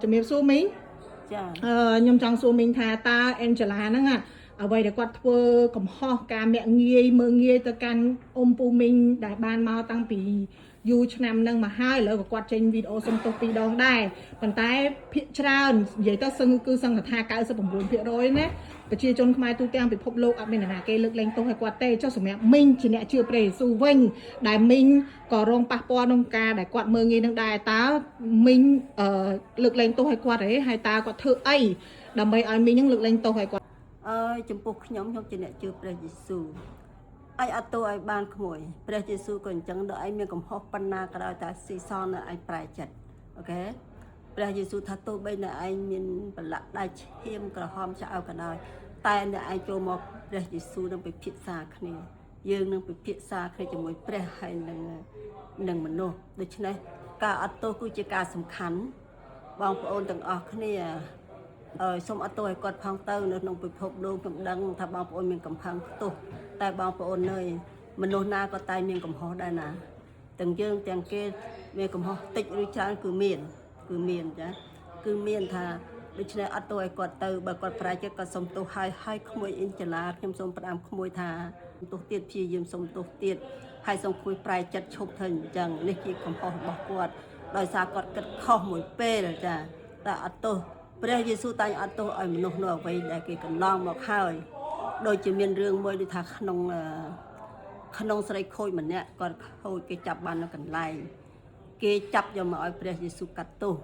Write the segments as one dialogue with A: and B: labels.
A: ជំរាបសួរមីង
B: ចា
A: ខ្ញុំចង់សួរមីងថាតើ Angela ហ្នឹងអ្វីដែលគាត់ធ្វើកំហុសការមាក់ងាយមើងងាយទៅកាន់អ៊ំពូមីងដែលបានមកតាំងពីយូរឆ្នាំហ្នឹងមកហើយឥឡូវក៏គាត់ចេញវីដេអូសុំទោសពីរដងដែរប៉ុន្តែភាគច្រើននិយាយទៅសឹងថា99%ណាប្រជាជនខ្មែរទូទាំងពិភពលោកអត់មានអ្នកណាគេលើកលែងទោសឲ្យគាត់ទេចុះសម្រាប់មីងជាអ្នកជឿព្រះយេស៊ូវវិញដែលមីងក៏រងប៉ះពាល់ក្នុងការដែលគាត់មើងងាយនឹងដែរតើមីងលើកលែងទោសឲ្យគាត់ទេហើយតើគាត់ធ្វើអីដើម្បីឲ្យមីងនឹងលើកលែងទោសឲ្យគាត់
B: ចំពោះខ្ញុំជាអ្នកជឿព្រះយេស៊ូវឲ្យអត់ទោសឲ្យបានក្មួយព្រះយេស៊ូវក៏អញ្ចឹងដល់ឯងមានកំហុសប៉ុណ្ណាក៏ដោយតែស៊ីសននៅឯងប្រែចិត្តអូខេព្រះយេស៊ូវថាទោះបីនៅឯងមានប្រឡាក់ដៃឈាមក្រហមឆ្អៅក៏ដោយតែនៅឯងចូលមកព្រះយេស៊ូវនឹងពិភាក្សាគ្នាយើងនឹងពិភាក្សាគ្នាជាមួយព្រះហើយនឹងមនុស្សដូច្នេះការអត់ទោសគឺជាការសំខាន់បងប្អូនទាំងអស់គ្នាសូមអត់ទោសឲ្យគាត់ផងទៅនៅក្នុងពិភពលោកខ្ញុំដឹងថាបងប្អូនមានកំផឹងផ្ទុះតែបងប្អូននៅមនុស្សណាក៏តែមានកំហុសដែរណាទាំងយើងទាំងគេមានកំហុសតិចឬច្រើនគឺមានចាគឺមានថាដូច្នេះអត់ទោសឲ្យគាត់ទៅបើគាត់ប្រែចិត្តគាត់សុំទោសហើយក្មួយអ៊ីនចឡាខ្ញុំសូមផ្ដាំក្មួយថាទោសទៀតព្យាយាមសុំទោសទៀតហើយសូមក្មួយប្រែចិត្តឈប់ធ្វើអញ្ចឹងនេះជាកំហុសរបស់គាត់ដោយសារគាត់គិតខុសមួយពេលចាតែអត់ទោសព្រះយេស៊ូវតែងអត់ទោសឲ្យមនុស្សនៅអ្វីដែលគេកន្លងមកហើយដូចជាមានរឿងមួយដូចថាក្នុងស្រីខូចម្នាក់គាត់ខូចគេចាប់បាននៅកន្លែងគេចាប់យកមកឲ្យព្រះយេស៊ូវកាត់ទោស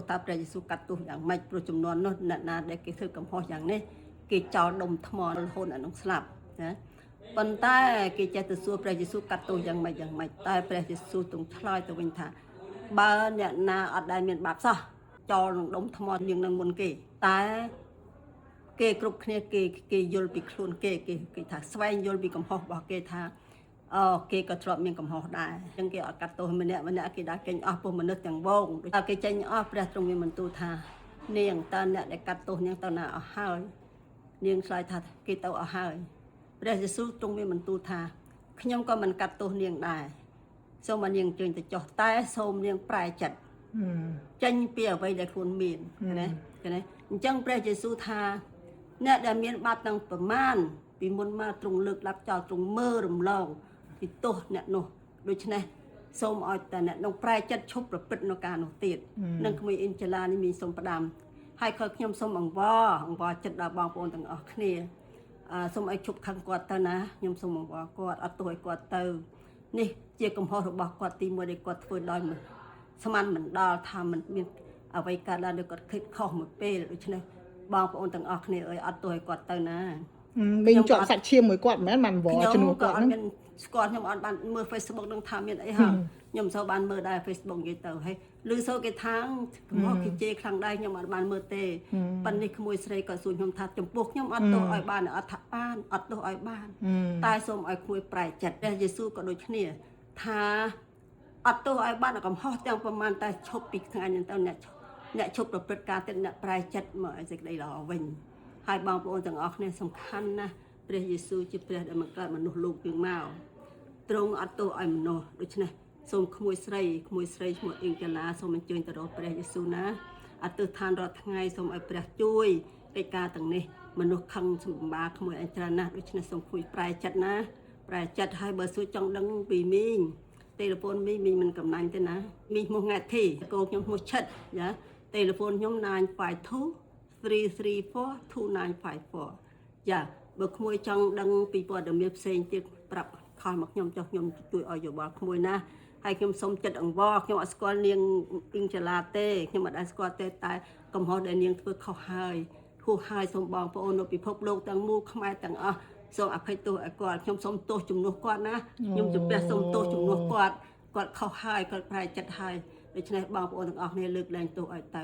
B: តើព្រះយេស៊ូវកាត់ទោសយ៉ាងម៉េចព្រោះចំនួននោះអ្នកណាដែលគេធ្វើកំហុសយ៉ាងនេះគេចោលដុំថ្មរហូតអានោះស្លាប់ណាប៉ុន្តែគេចេះទៅសួរព្រះយេស៊ូវកាត់ទោសយ៉ាងម៉េចតែព្រះយេស៊ូវទ្រង់ឆ្លើយទៅវិញថាបើអ្នកណាអត់ដែលមានបាបសោះចោលនឹងដុំថ្មយើងនឹងមុនគេតែគេគ្រប់គ្នាគេយល់ពីខ្លួនគេថាស្វែងយល់ពីកំហុសរបស់គេថាគេក៏ធ្លាប់មានកំហុសដែរអញ្ចឹងគេអត់កាត់ទោសម្នាក់គេដាក់ចេញអស់ពុះមនុស្សទាំងវងដល់គេចេញអស់ព្រះទ្រង់មានបន្ទូលថានាងតើអ្នកដែលកាត់ទោសនាងទៅណាអស់ហើយនាងឆ្លើយថាគេទៅអស់ហើយព្រះយេស៊ូវទ្រង់មានបន្ទូលថាខ្ញុំក៏មិនកាត់ទោសនាងដែរសូមឲ្យនាងជើញទៅចុះតែសូមនាងប្រែចិត្តចេញពីអ្វីដែលខ្លួនមានណាអញ្ចឹងព្រះយេស៊ូវថាអ្នកដែលមានបាបទាំងប្រមាណពីមុនមកទ្រង់លើកដាក់ចោលទ្រង់មើលរំលងពីទោសអ្នកនោះដូច្នេះសូមឲ្យតែអ្នកនោះប្រែចិត្តឈប់ប្រព្រឹត្តនៅការនោះទៀតនឹងក្មួយអ៊ីនចឡានេះមានសូមផ្ដាំហើយក៏ខ្ញុំសូមអង្វរចិត្តដល់បងប្អូនទាំងអស់គ្នាសូមឲ្យជប់ខឹងគាត់ទៅណាខ្ញុំសូមអង្វរគាត់អត់ទោសឲ្យគាត់ទៅនេះជាកំហុសរបស់គាត់ទីមួយដែលគាត់ធ្វើដោយស្មានមិនដល់ថាមិនមានអ្វីកើតឡើងដោយគាត់គិតខុសមួយពេលដូច្នេះបងប្អូនទាំងអស់គ្នាអើយអត់ទោសឲ្យគាត់ទៅណា
A: មីងជាប់សាច់ឈាមមួយគាត់មិនមែនបានវល់ជំនួសគាត់ហ្នឹង
B: ស្គាល់ខ្ញុំអត់បានមើល Facebook នឹងថាមានអីហ៎ខ្ញុំសូវបានមើលដែរ Facebook និយាយទៅហើយឮសូរគេថាកំហុសគេជេរខ្លាំងដែរខ្ញុំអត់បានមើលទេប៉ុន្តែក្មួយស្រីក៏សួរខ្ញុំថាចំពោះខ្ញុំអត់ទោសឲ្យបានអត់ថាបានអត់ទោសឲ្យបានតែសូមឲ្យក្មួយប្រែចិត្តព្រះយេស៊ូវក៏ដូចគ្នាថាអត់ទោសឲ្យបានកំហុសទាំងប្រមាណតែឈប់ពីថ្ងៃនេះទៅអ្នកឈប់ប្រព្រឹត្តការទៀតអ្នកប្រែចិត្តមកឲ្យសេចក្តីល្អវិញហើយបងប្អូនទាំងអស់គ្នាសំខាន់ណាស់ព្រះយេស៊ូវជាព្រះដែលមកកើតមនុស្សលោកយើងមកទ្រង់អត់ទោសឲ្យមនុស្សដូច្នេះសូមក្មួយស្រីឈ្មោះអ៊ីងកាឡាសូមអញ្ជើញទៅរកព្រះយេស៊ូវណាអតិថានរាល់ថ្ងៃសូមឲ្យព្រះជួយកិច្ចការទាំងនេះមនុស្សខឹងសម្បាក្មួយអញ្ច្រើនណាស់ដូច្នេះសូមក្មួយប្រែចិត្តណាប្រែចិត្តឲ្យបើសួរចង់ដឹងពីមីងទូរស័ព្ទមីងមិនកំណាញ់ទេណាមីងឈ្មោះង៉ែធីកូនខ្ញុំឈ្មោះឆិតយ៉ាទូរស័ព្ទខ្ញុំ952 3342954ចាបើក្មួយចង់ដឹងពីព័ត៌មានផ្សេងទៀតប្រាប់ខលមកខ្ញុំចុះខ្ញុំជួយឲ្យយោបល់ក្មួយណាហើយខ្ញុំសូមចិត្តអង្វរខ្ញុំអត់ស្គាល់នាងអ៊ីងចាឡាទេខ្ញុំអត់ដែលស្គាល់ទេតែកំហុសដែលនាងធ្វើខុសហើយសូមបងប្អូននៅពិភពលោកទាំងមូលខ្មែរទាំងអស់សូមអភ័យទោសឲ្យគាត់ខ្ញុំសូមទោសជំនួសគាត់ណាខ្ញុំជំនះសូមទោសជំនួសគាត់ខុសហើយគាត់ប្រែចិត្តហើយដូច្នេះបងប្អូនទាំងអស់គ្នាលើកលែងទោសឲ្យទៅ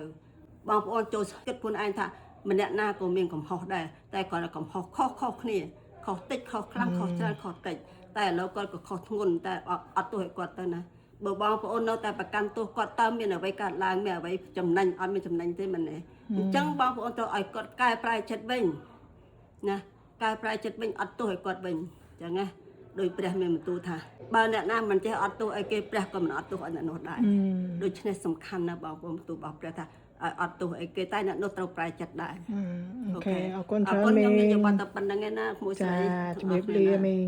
B: បងប្អូនចូលគិតខ្លួនឯងថាម្នាក់ណាក៏មានកំហុសដែរតែគាត់កំហុសខុសគ្នាខុសតិចខុសខ្លាំងខុសច្រើនខុសតិចតែឥឡូវគាត់ក៏ខុសធ្ងន់តែអត់ទោសឲ្យគាត់ទៅណាបើបងប្អូននៅតែប្រកាន់ទោសគាត់ទៅមានអ្វីកើតឡើងមានអ្វីចំណេញអត់មានចំណេញទេមែនទេអញ្ចឹងបងប្អូនត្រូវឲ្យគាត់កែប្រែចិត្តវិញណាកែប្រែចិត្តវិញអត់ទោសឲ្យគាត់វិញអញ្ចឹងណាដោយព្រះមានបន្ទូលថាបើអ្នកណាមិនចេះអត់ទោសឲ្យគេព្រះក៏មិនអត់ទោសឲ្យអ្នកនោះដែរដូច្នេះសំខាន់ណាស់បងប្អូនបន្ទូលរបស់ព្រះថា ឲ្យអត់ទោសអីគេតែអ្នកនោះត្រូវប្រែចិត្តដែរ
A: អូខេអរគុណ
B: អរ
A: ច្រើន
B: គុណខ្ញុំ
A: មី
B: និយាយ
A: ង
B: បាត់តែប៉ុណ្្នឹងឯណាក្មួយស្រី
A: ចាជំរាបលាមីង